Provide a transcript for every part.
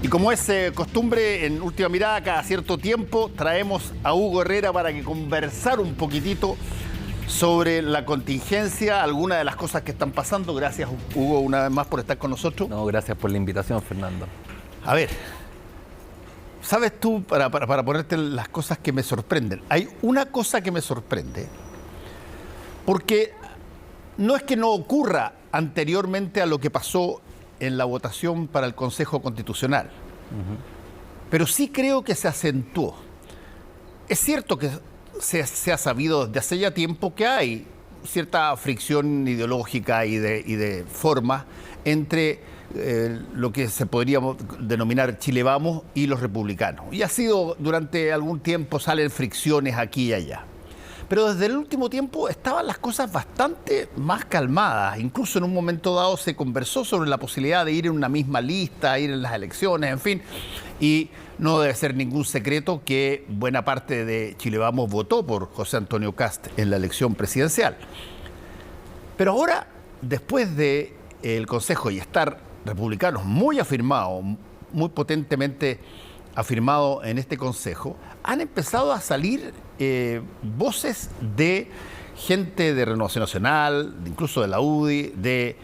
Y como es costumbre, en Última Mirada, cada cierto tiempo traemos a Hugo Herrera para que conversar un poquitito sobre la contingencia, algunas de las cosas que están pasando. Gracias, Hugo, una vez más por estar con nosotros. No, gracias por la invitación, Fernando. A ver, ¿sabes tú, para ponerte las cosas que me sorprenden? Hay una cosa que me sorprende, porque no es que no ocurra anteriormente a lo que pasó en la votación para el Consejo Constitucional, pero sí creo que se acentuó. Es cierto que se ha sabido desde hace ya tiempo que hay cierta fricción ideológica y de forma entre lo que se podría denominar Chile Vamos y los republicanos. Y ha sido, durante algún tiempo salen fricciones aquí y allá. Pero desde el último tiempo estaban las cosas bastante más calmadas. Incluso en un momento dado se conversó sobre la posibilidad de ir en una misma lista, ir en las elecciones, en fin. Y no debe ser ningún secreto que buena parte de Chile Vamos votó por José Antonio Kast en la elección presidencial. Pero ahora, después del Consejo y estar republicanos muy afirmados, muy potentemente afirmados en este Consejo, han empezado a salir voces de gente de Renovación Nacional, incluso de la UDI, de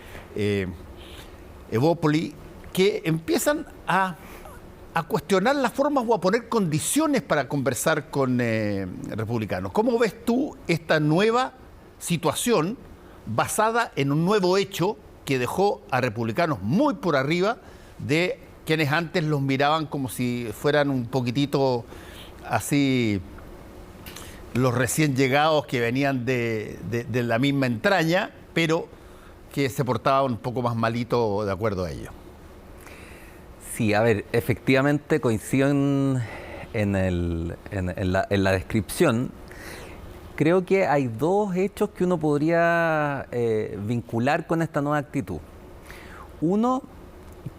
Evópoli, que empiezan a cuestionar las formas o a poner condiciones para conversar con republicanos. ¿Cómo ves tú esta nueva situación basada en un nuevo hecho que dejó a republicanos muy por arriba de quienes antes los miraban como si fueran un poquitito así los recién llegados que venían de la misma entraña, pero que se portaban un poco más malito de acuerdo a ello? Sí, a ver, efectivamente coincido en la descripción. Creo que hay dos hechos que uno podría vincular con esta nueva actitud. Uno,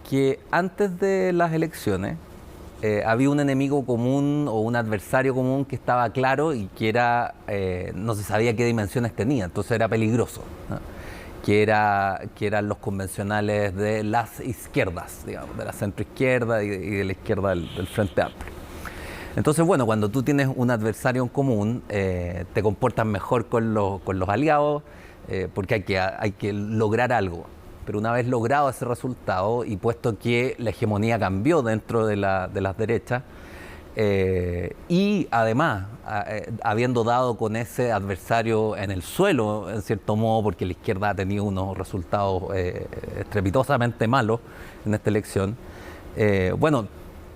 que antes de las elecciones había un enemigo común o un adversario común que estaba claro y que era, no se sabía qué dimensiones tenía, entonces era peligroso, ¿no? que eran los convencionales de las izquierdas, digamos, de la centroizquierda y de la izquierda del Frente Amplio. Entonces, bueno, cuando tú tienes un adversario en común, te comportas mejor con los aliados, porque hay que lograr algo. Pero una vez logrado ese resultado, y puesto que la hegemonía cambió dentro de las derechas, y además, habiendo dado con ese adversario en el suelo, en cierto modo, porque la izquierda ha tenido unos resultados estrepitosamente malos en esta elección, bueno,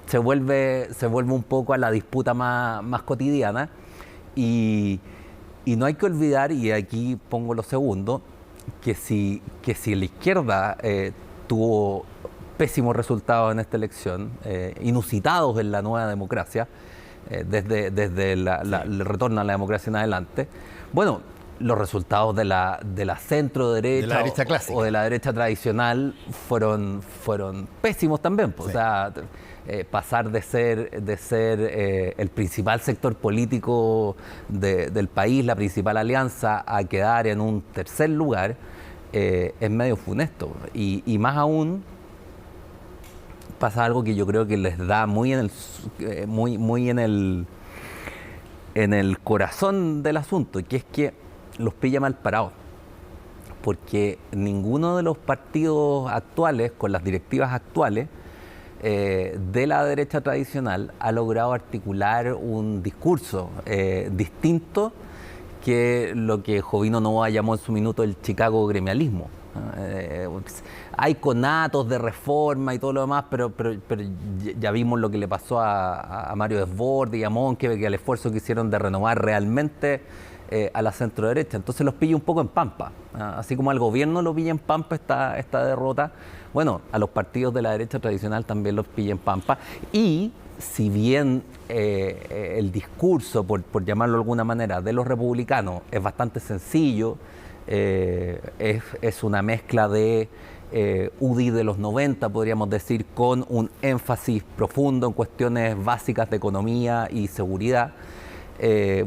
se vuelve un poco a la disputa más cotidiana, y no hay que olvidar, y aquí pongo lo segundo, que si la izquierda tuvo pésimos resultados en esta elección, inusitados en la nueva democracia, desde el retorno a la democracia en adelante, bueno, los resultados de la centro derecha o de la derecha tradicional fueron pésimos también, pues. Sí. O sea, pasar de ser el principal sector político del país, la principal alianza, a quedar en un tercer lugar, es medio funesto. Y más aún pasa algo que yo creo que les da muy en el corazón del asunto, que es que los pilla mal parados, porque ninguno de los partidos actuales, con las directivas actuales de la derecha tradicional, ha logrado articular un discurso distinto que lo que Jovino Novoa llamó en su minuto el Chicago gremialismo. Hay conatos de reforma y todo lo demás, pero ya vimos lo que le pasó a Mario Desbordes y a Monke, que al esfuerzo que hicieron de renovar realmente a la centro derecha. Entonces los pilla un poco en pampa, así como al gobierno lo pilla en pampa esta derrota. Bueno, a los partidos de la derecha tradicional también los pilla en pampa. Y si bien el discurso, por llamarlo de alguna manera, de los republicanos es bastante sencillo, es una mezcla de UDI de los 90, podríamos decir, con un énfasis profundo en cuestiones básicas de economía y seguridad.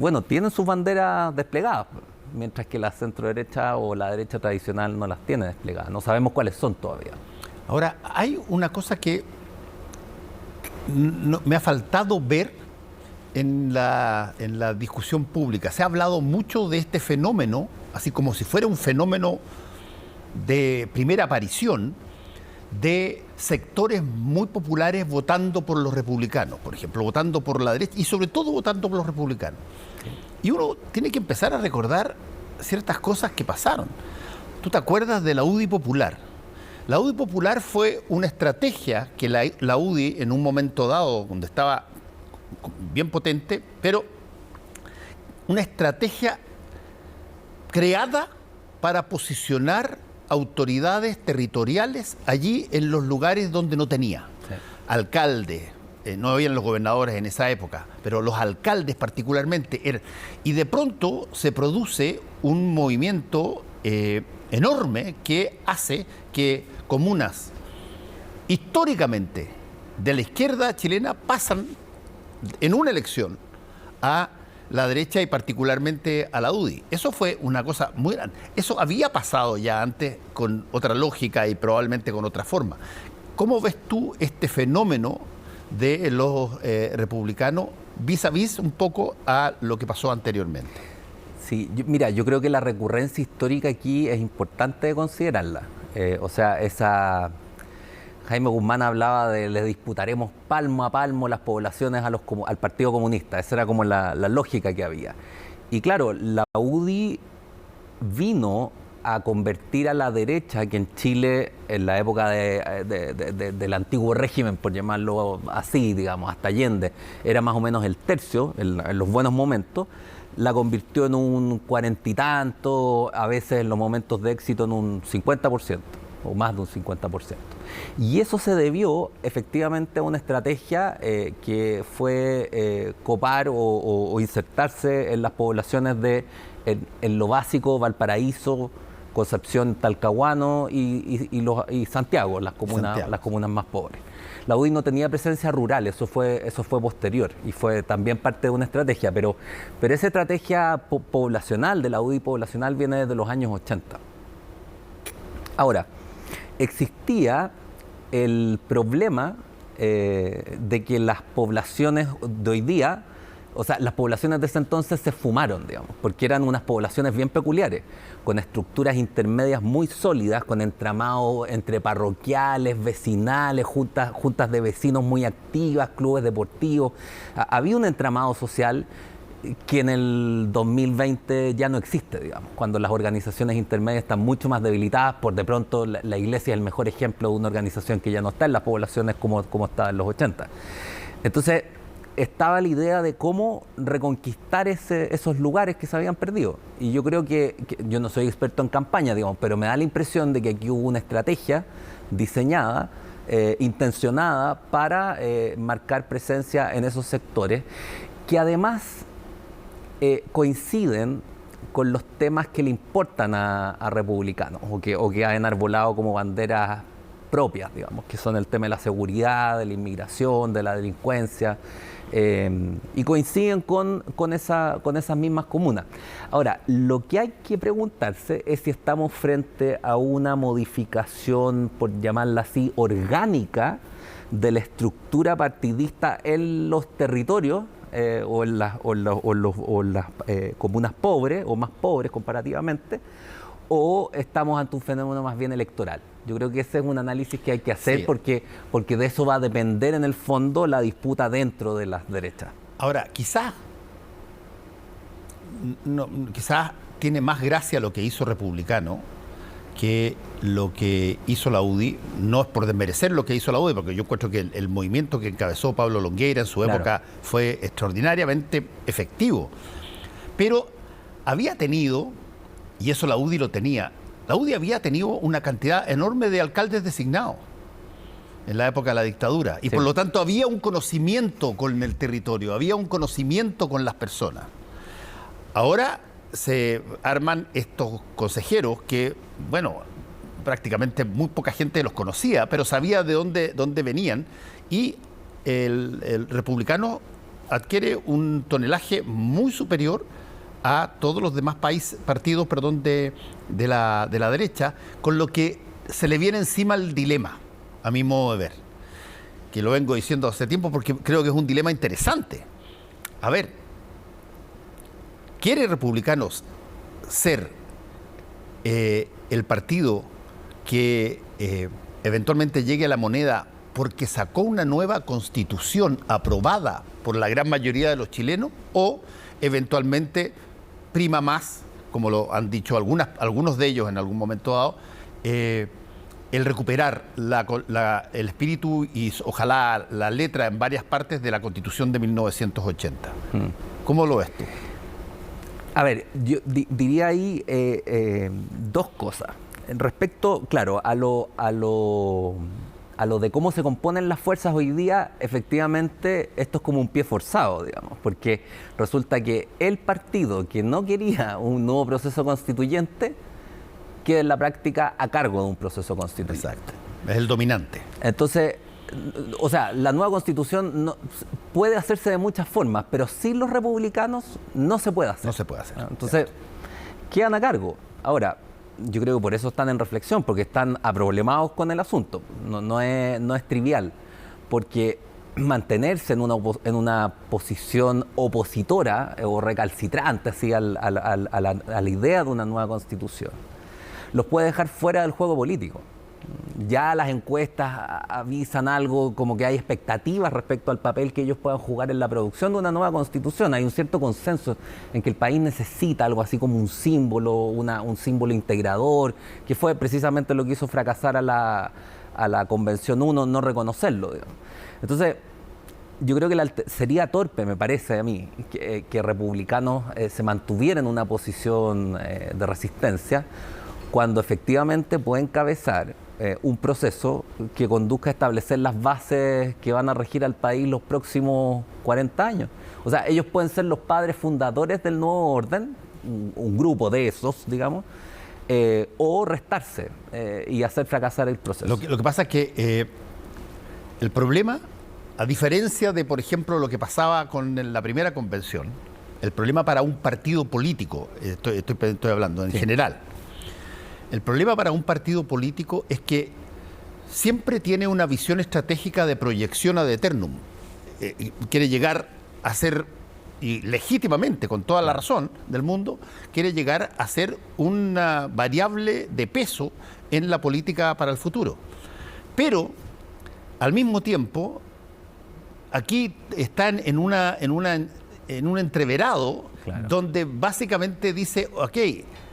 Bueno, tienen sus banderas desplegadas, mientras que la centro-derecha o la derecha tradicional no las tiene desplegadas. No sabemos cuáles son todavía. Ahora, hay una cosa que me ha faltado ver en la discusión pública. Se ha hablado mucho de este fenómeno, así como si fuera un fenómeno de primera aparición, de sectores muy populares votando por los republicanos, por ejemplo, votando por la derecha y sobre todo votando por los republicanos. Y uno tiene que empezar a recordar ciertas cosas que pasaron. ¿Tú te acuerdas de la UDI Popular? La UDI Popular fue una estrategia que la UDI en un momento dado, donde estaba bien potente, pero una estrategia creada para posicionar autoridades territoriales allí en los lugares donde no tenía. Sí. Alcaldes, no habían los gobernadores en esa época, pero los alcaldes particularmente. Y de pronto se produce un movimiento enorme que hace que comunas históricamente de la izquierda chilena pasan en una elección a la derecha y particularmente a la UDI. Eso fue una cosa muy grande. Eso había pasado ya antes con otra lógica y probablemente con otra forma. ¿Cómo ves tú este fenómeno de los republicanos vis a vis un poco a lo que pasó anteriormente? Sí, mira, yo creo que la recurrencia histórica aquí es importante considerarla. Jaime Guzmán hablaba de le disputaremos palmo a palmo las poblaciones al Partido Comunista. Esa era como la lógica que había. Y claro, la UDI vino a convertir a la derecha, que en Chile, en la época del antiguo régimen, por llamarlo así, digamos, hasta Allende, era más o menos el tercio, en los buenos momentos, la convirtió en un 40 y tanto, a veces en los momentos de éxito en un 50%, o más de un 50%. Y eso se debió efectivamente a una estrategia que fue copar o insertarse en las poblaciones en lo básico, Valparaíso, Concepción, Talcahuano y Santiago, las comunas más pobres. La UDI no tenía presencia rural, eso fue posterior y fue también parte de una estrategia, pero esa estrategia poblacional de la UDI poblacional viene desde los años 80. Ahora, existía el problema de que las poblaciones de hoy día, o sea, las poblaciones de ese entonces se fumaron, digamos, porque eran unas poblaciones bien peculiares, con estructuras intermedias muy sólidas, con entramados entre parroquiales, vecinales, juntas de vecinos muy activas, clubes deportivos. Había un entramado social que en el 2020 ya no existe, digamos, cuando las organizaciones intermedias están mucho más debilitadas. Por de pronto la Iglesia es el mejor ejemplo de una organización que ya no está en las poblaciones como estaba en los 80. Entonces, estaba la idea de cómo reconquistar esos lugares que se habían perdido. Y yo creo que yo no soy experto en campaña, digamos, pero me da la impresión de que aquí hubo una estrategia diseñada, intencionada para marcar presencia en esos sectores, que además coinciden con los temas que le importan a republicanos o que han enarbolado como banderas propias, digamos, que son el tema de la seguridad, de la inmigración, de la delincuencia, y coinciden con esas mismas comunas. Ahora, lo que hay que preguntarse es si estamos frente a una modificación, por llamarla así, orgánica de la estructura partidista en los territorios, o en las comunas pobres o más pobres comparativamente, o estamos ante un fenómeno más bien electoral. Yo creo que ese es un análisis que hay que hacer, sí, porque de eso va a depender en el fondo la disputa dentro de las derechas. Ahora, quizás tiene más gracia lo que hizo Republicano que lo que hizo la UDI. No es por desmerecer lo que hizo la UDI, porque yo encuentro que el movimiento que encabezó Pablo Longueira en su época fue extraordinariamente efectivo. Pero había tenido, y eso la UDI lo tenía, la UDI había tenido una cantidad enorme de alcaldes designados en la época de la dictadura, y por lo tanto había un conocimiento con el territorio, había un conocimiento con las personas. Ahora se arman estos consejeros que, bueno, prácticamente muy poca gente los conocía, pero sabía de dónde venían, y el republicano adquiere un tonelaje muy superior a todos los demás partidos de la derecha, con lo que se le viene encima el dilema, a mi modo de ver, que lo vengo diciendo hace tiempo porque creo que es un dilema interesante. A ver, ¿quiere Republicanos ser el partido que eventualmente llegue a la moneda porque sacó una nueva constitución aprobada por la gran mayoría de los chilenos, o eventualmente prima más, como lo han dicho algunos de ellos en algún momento dado, el recuperar el espíritu y ojalá la letra en varias partes de la Constitución de 1980? ¿Cómo lo ves tú? A ver, yo diría ahí dos cosas. Respecto, claro, a lo de cómo se componen las fuerzas hoy día, efectivamente esto es como un pie forzado, digamos, porque resulta que el partido que no quería un nuevo proceso constituyente queda en la práctica a cargo de un proceso constituyente. Exacto, es el dominante. Entonces, o sea, la nueva constitución puede hacerse de muchas formas, pero sin los republicanos no se puede hacer. No se puede hacer. Entonces, quedan a cargo. Ahora, yo creo que por eso están en reflexión, porque están aproblemados con el asunto. No es trivial, porque mantenerse en una posición opositora o recalcitrante así a la idea de una nueva constitución los puede dejar fuera del juego político. Ya las encuestas avisan algo como que hay expectativas respecto al papel que ellos puedan jugar en la producción de una nueva constitución. Hay un cierto consenso en que el país necesita algo así como un símbolo, un símbolo integrador, que fue precisamente lo que hizo fracasar a la Convención 1, no reconocerlo, digamos. Entonces, yo creo que sería torpe, me parece a mí, que republicanos se mantuvieran en una posición de resistencia cuando efectivamente puede encabezar un proceso que conduzca a establecer las bases que van a regir al país los próximos 40 años. O sea, ellos pueden ser los padres fundadores del nuevo orden, un grupo de esos, digamos, o restarse y hacer fracasar el proceso. Lo que pasa es que el problema, a diferencia de, por ejemplo, lo que pasaba con la primera convención, el problema para un partido político, estoy hablando en general, el problema para un partido político es que siempre tiene una visión estratégica de proyección ad eternum. Quiere llegar a ser, y legítimamente, con toda la razón del mundo, quiere llegar a ser una variable de peso en la política para el futuro. Pero, al mismo tiempo, aquí están en un entreverado, claro, donde básicamente dice, ok,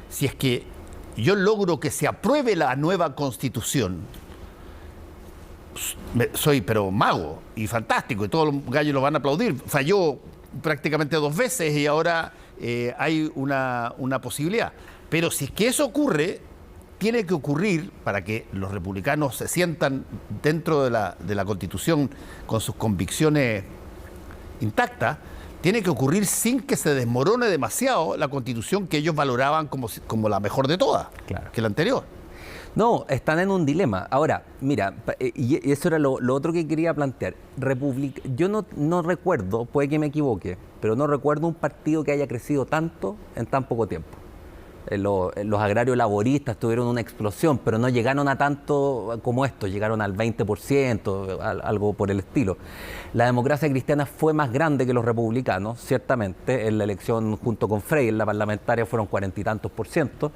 si es que yo logro que se apruebe la nueva constitución, soy pero mago y fantástico, y todos los gallos lo van a aplaudir. Falló prácticamente 2 veces y ahora hay una posibilidad. Pero si es que eso ocurre, tiene que ocurrir, para que los republicanos se sientan dentro de la constitución con sus convicciones intactas, tiene que ocurrir sin que se desmorone demasiado la constitución que ellos valoraban como la mejor de todas, claro, que la anterior. No, están en un dilema. Ahora, mira, y eso era lo otro que quería plantear. Yo no recuerdo, puede que me equivoque, pero no recuerdo un partido que haya crecido tanto en tan poco tiempo. Los agrarios laboristas tuvieron una explosión, pero no llegaron a tanto como esto, llegaron al 20%, algo por el estilo. La democracia cristiana fue más grande que los republicanos, ciertamente, en la elección junto con Frey, en la parlamentaria fueron 40 y tantos %,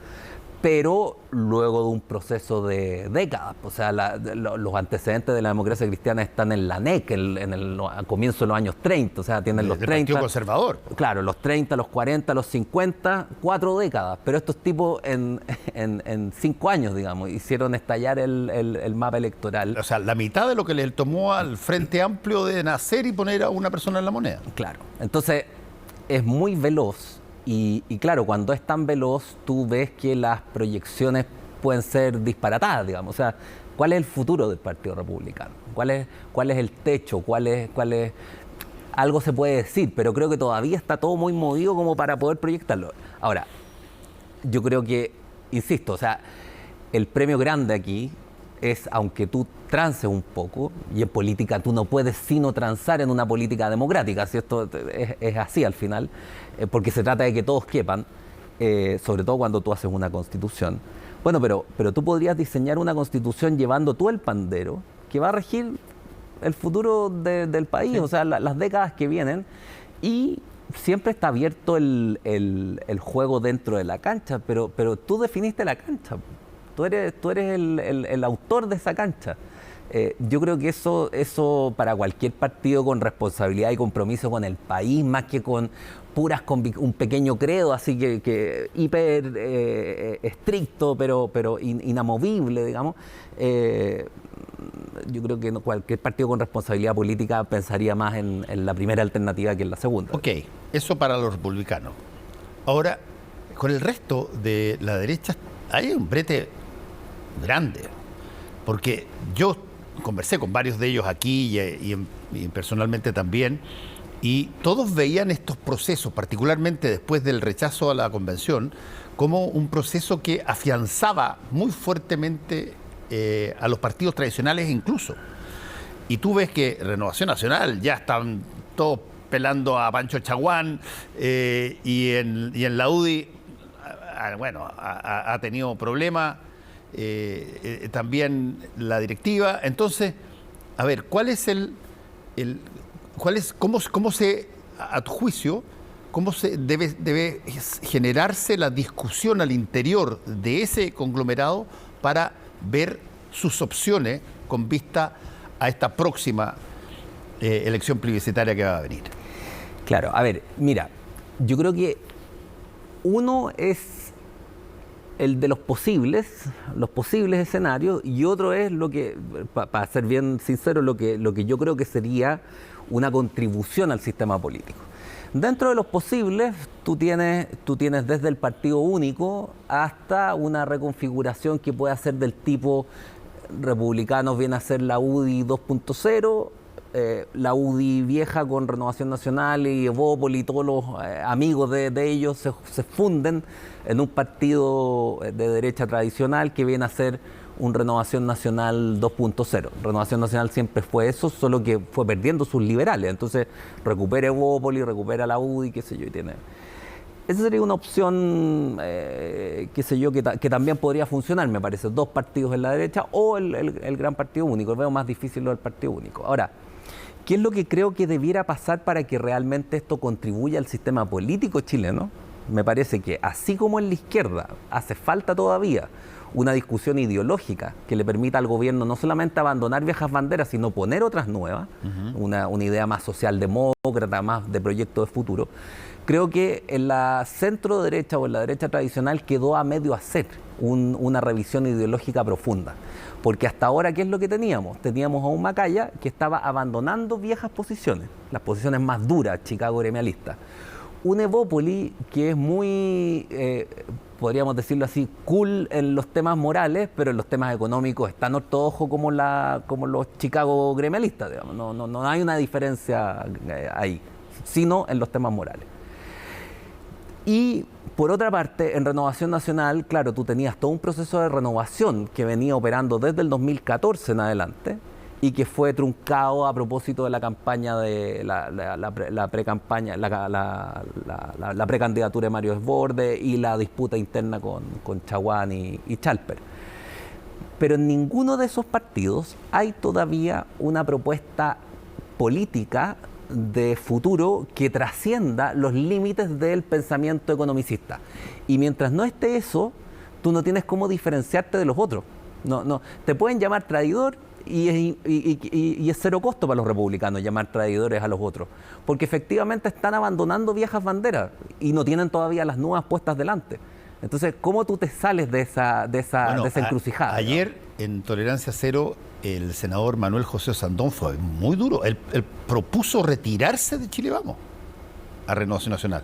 pero luego de un proceso de décadas. O sea, los antecedentes de la democracia cristiana están en la NEC, a comienzos de los años 30, o sea, tienen los 30... Partido Conservador. Claro, los 30, los 40, los 50, 4 décadas, pero estos tipos en 5 años, digamos, hicieron estallar el mapa electoral. O sea, la mitad de lo que le tomó al Frente Amplio de nacer y poner a una persona en la moneda. Claro, entonces es muy veloz. Y claro, cuando es tan veloz, tú ves que las proyecciones pueden ser disparatadas, digamos. O sea, ¿cuál es el futuro del Partido Republicano? ¿Cuál es el techo? ¿Cuál es? Algo se puede decir, pero creo que todavía está todo muy movido como para poder proyectarlo. Ahora, yo creo que, insisto, o sea, el premio grande aquí es, aunque tú trances un poco, y en política tú no puedes sino transar en una política democrática, si esto es así al final, porque se trata de que todos quepan, sobre todo cuando tú haces una constitución. Bueno, pero tú podrías diseñar una constitución llevando tú el pandero que va a regir el futuro del país, Sí. o sea, las décadas que vienen, y siempre está abierto el juego dentro de la cancha, pero tú definiste la cancha, tú eres el autor de esa cancha. Yo creo que eso para cualquier partido con responsabilidad y compromiso con el país, más que con un pequeño credo, así que hiper estricto, pero inamovible, digamos, yo creo que cualquier partido con responsabilidad política pensaría más en la primera alternativa que en la segunda. Ok, eso para los republicanos. Ahora, con el resto de la derecha hay un brete grande, porque yo conversé con varios de ellos aquí y personalmente también, y todos veían estos procesos, particularmente después del rechazo a la convención, como un proceso que afianzaba muy fuertemente a los partidos tradicionales incluso. Y tú ves que Renovación Nacional ya están todos pelando a Pancho Chaguán, y en la UDI, bueno, ha tenido problemas, también la directiva. Entonces, a ver, ¿cuál es cómo se, a tu juicio, cómo se debe generarse la discusión al interior de ese conglomerado para ver sus opciones con vista a esta próxima elección plebiscitaria que va a venir? Claro, a ver, mira, yo creo que uno es el de los posibles escenarios, y otro es lo que, para ser bien sincero, lo que yo creo que sería una contribución al sistema político. Dentro de los posibles, tú tienes desde el partido único hasta una reconfiguración que puede ser del tipo republicanos, viene a ser la UDI 2.0, la UDI vieja con Renovación Nacional y Evópoli y todos los amigos de ellos se funden en un partido de derecha tradicional que viene a ser un Renovación Nacional 2.0. Renovación Nacional siempre fue eso, solo que fue perdiendo sus liberales. Entonces recupera Evópoli, recupera la UDI, qué sé yo, y tiene... Esa sería una opción, qué sé yo, que también podría funcionar, me parece. Dos partidos en la derecha o el gran partido único. Veo más difícil lo del partido único. Ahora, ¿qué es lo que creo que debiera pasar para que realmente esto contribuya al sistema político chileno? Me parece que, así como en la izquierda hace falta todavía una discusión ideológica que le permita al gobierno no solamente abandonar viejas banderas, sino poner otras nuevas, una idea más socialdemócrata, más de proyecto de futuro. Creo que en la centro derecha o en la derecha tradicional quedó a medio hacer una revisión ideológica profunda. Porque hasta ahora, ¿qué es lo que teníamos? Teníamos a un Macaya que estaba abandonando viejas posiciones, las posiciones más duras, Chicago gremialista. Un Evópoli que es muy, podríamos decirlo así, cool en los temas morales, pero en los temas económicos es tan ortodoxo como los Chicago gremialistas, digamos. No hay una diferencia ahí, sino en los temas morales. Y por otra parte, en Renovación Nacional, claro, tú tenías todo un proceso de renovación que venía operando desde el 2014 en adelante y que fue truncado a propósito de la campaña de la pre-campaña, la precandidatura de Mario Desbordes y la disputa interna con Chaguán y Chalper. Pero en ninguno de esos partidos hay todavía una propuesta política de futuro que trascienda los límites del pensamiento economicista. Y mientras no esté eso, tú no tienes cómo diferenciarte de los otros. No, te pueden llamar traidor y es cero costo para los republicanos llamar traidores a los otros, porque efectivamente están abandonando viejas banderas y no tienen todavía las nuevas puestas delante. Entonces, ¿cómo tú te sales de esa encrucijada? Ayer, en Tolerancia Cero, el senador Manuel José Sandón fue muy duro. Él propuso retirarse de Chile Vamos a Renovación Nacional.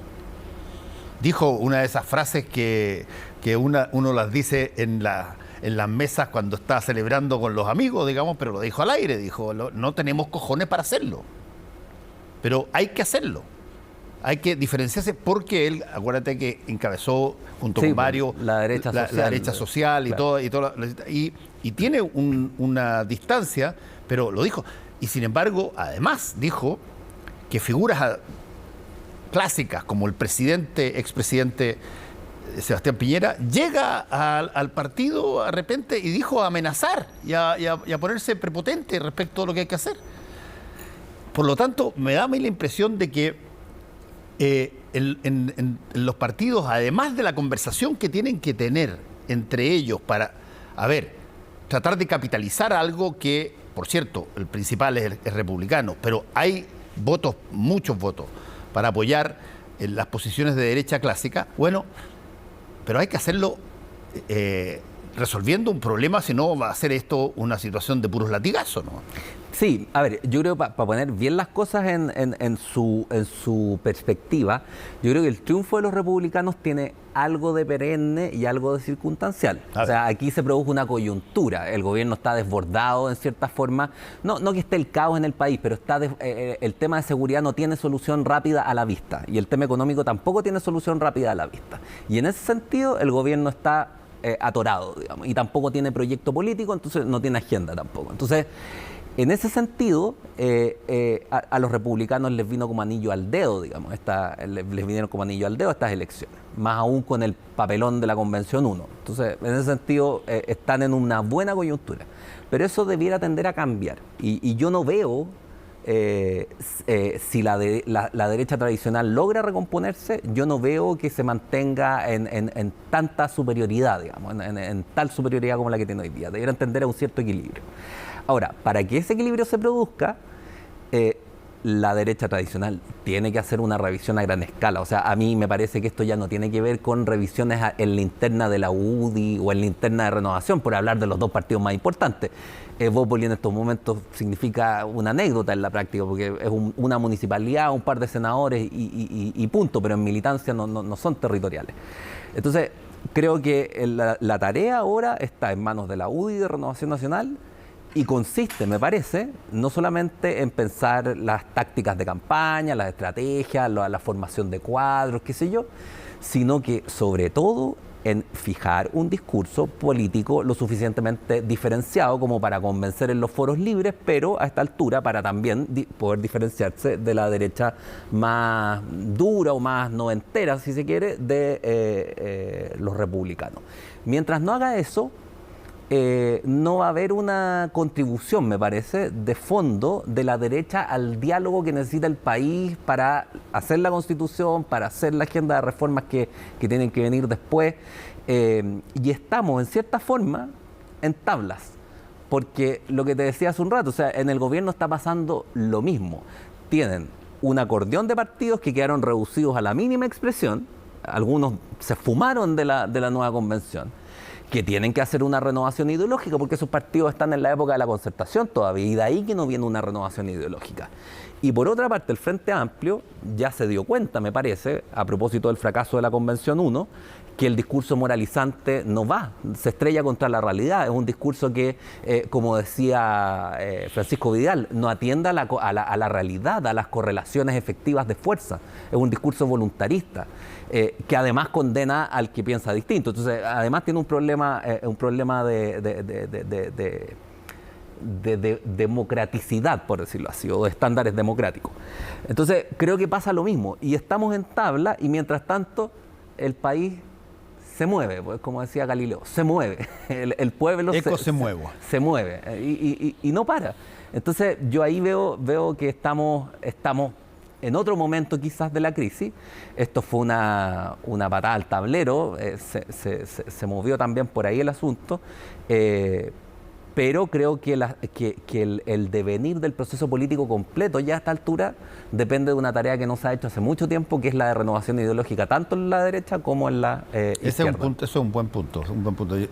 Dijo una de esas frases que uno las dice en las mesas cuando está celebrando con los amigos, digamos, pero lo dijo al aire. Dijo, no tenemos cojones para hacerlo, pero hay que hacerlo. Hay que diferenciarse porque él, acuérdate que encabezó junto con varios la derecha social claro. y tiene una distancia, pero lo dijo. Y sin embargo, además dijo que figuras clásicas como el expresidente Sebastián Piñera llega al partido de repente y dijo a amenazar y a ponerse prepotente respecto a lo que hay que hacer. Por lo tanto, me da a mí la impresión de que en los partidos, además de la conversación que tienen que tener entre ellos para, a ver, tratar de capitalizar algo que, por cierto, el principal es republicano, pero hay votos, muchos votos, para apoyar las posiciones de derecha clásica, bueno, pero hay que hacerlo resolviendo un problema, si no va a ser esto una situación de puros latigazos, ¿no? Sí, a ver, yo creo para poner bien las cosas en su perspectiva, yo creo que el triunfo de los republicanos tiene algo de perenne y algo de circunstancial. O sea, aquí se produjo una coyuntura, el gobierno está desbordado en cierta forma, no que esté el caos en el país, pero el tema de seguridad no tiene solución rápida a la vista y el tema económico tampoco tiene solución rápida a la vista. Y en ese sentido el gobierno está atorado, digamos, y tampoco tiene proyecto político, entonces no tiene agenda tampoco. Entonces, en ese sentido, a los republicanos les vino como anillo al dedo, digamos, les vinieron como anillo al dedo estas elecciones, más aún con el papelón de la Convención 1. Entonces, en ese sentido, están en una buena coyuntura. Pero eso debiera tender a cambiar. Y yo no veo si la derecha tradicional logra recomponerse, yo no veo que se mantenga en tanta superioridad, digamos, en tal superioridad como la que tiene hoy día. Debiera tender a un cierto equilibrio. Ahora, para que ese equilibrio se produzca, la derecha tradicional tiene que hacer una revisión a gran escala. O sea, a mí me parece que esto ya no tiene que ver con revisiones en la interna de la UDI o en la interna de Renovación, por hablar de los dos partidos más importantes. Bópoli en estos momentos significa una anécdota en la práctica, porque es una municipalidad, un par de senadores y punto, pero en militancia no son territoriales. Entonces, creo que la tarea ahora está en manos de la UDI de Renovación Nacional, y consiste, me parece, no solamente en pensar las tácticas de campaña, las estrategias, la formación de cuadros, qué sé yo, sino que sobre todo en fijar un discurso político lo suficientemente diferenciado como para convencer en los foros libres, pero a esta altura para también poder diferenciarse de la derecha más dura o más noventera, si se quiere, de los republicanos. Mientras no haga eso, no va a haber una contribución, me parece, de fondo de la derecha al diálogo que necesita el país para hacer la Constitución, para hacer la agenda de reformas que tienen que venir después. Y estamos, en cierta forma, en tablas. Porque lo que te decía hace un rato, o sea, en el gobierno está pasando lo mismo. Tienen un acordeón de partidos que quedaron reducidos a la mínima expresión. Algunos se fumaron de la nueva convención, que tienen que hacer una renovación ideológica porque esos partidos están en la época de la concertación todavía, y de ahí que no viene una renovación ideológica. Y por otra parte, el Frente Amplio ya se dio cuenta, me parece, a propósito del fracaso de la Convención 1, que el discurso moralizante no va, se estrella contra la realidad. Es un discurso que, como decía Francisco Vidal, no atiende a la realidad, a las correlaciones efectivas de fuerza. Es un discurso voluntarista, que además condena al que piensa distinto. Entonces, además tiene un problema de democraticidad, por decirlo así, o de estándares democráticos. Entonces, creo que pasa lo mismo, y estamos en tabla, y mientras tanto, el país se mueve, pues, como decía Galileo, se mueve. El pueblo se mueve y no para. Entonces, yo ahí veo que estamos en otro momento quizás de la crisis. Esto fue una patada al tablero, se movió también por ahí el asunto, pero creo que el devenir del proceso político completo ya a esta altura depende de una tarea que no se ha hecho hace mucho tiempo, que es la de renovación ideológica, tanto en la derecha como en la izquierda. Eso es un buen punto,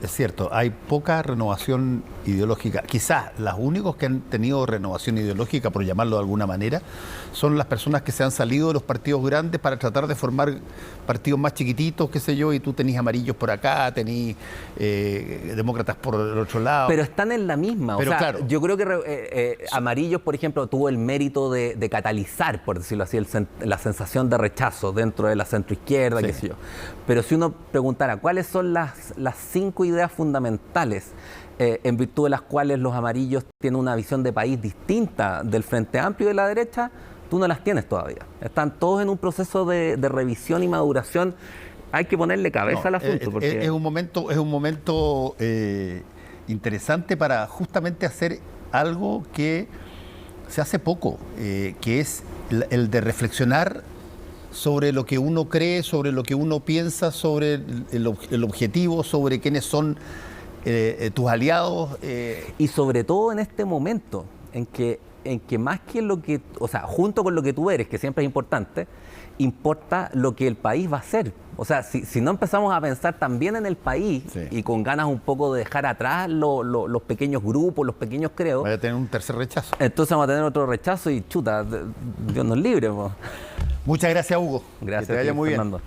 Es cierto, hay poca renovación ideológica. Quizás los únicos que han tenido renovación ideológica, por llamarlo de alguna manera, son las personas que se han salido de los partidos grandes para tratar de formar partidos más chiquititos, qué sé yo, y tú tenés amarillos por acá, tenés demócratas por el otro lado. Pero están en la misma. Pero, o sea, claro, yo creo que Amarillos, por ejemplo, tuvo el mérito de catalizar, por decirlo así, la sensación de rechazo dentro de la centroizquierda, sí, qué sé yo. Pero si uno preguntara cuáles son las 5 ideas fundamentales en virtud de las cuales los amarillos tienen una visión de país distinta del Frente Amplio y de la derecha, tú no las tienes todavía. Están todos en un proceso de revisión y maduración. Hay que ponerle cabeza al asunto. Porque es un momento interesante para justamente hacer algo que se hace poco, que es el de reflexionar sobre lo que uno cree, sobre lo que uno piensa, sobre el objetivo, sobre quiénes son tus aliados. Y sobre todo en este momento, en que más que lo que, o sea, junto con lo que tú eres, que siempre es importante, importa lo que el país va a hacer. O sea, si no empezamos a pensar también en el país, Sí. y con ganas un poco de dejar atrás los pequeños grupos, los pequeños credos, Vaya a tener un tercer rechazo. entonces vamos a tener otro rechazo y chuta, Dios nos libre, po. Muchas gracias, Hugo. Gracias Que te a ti, vaya muy bien. Fernando.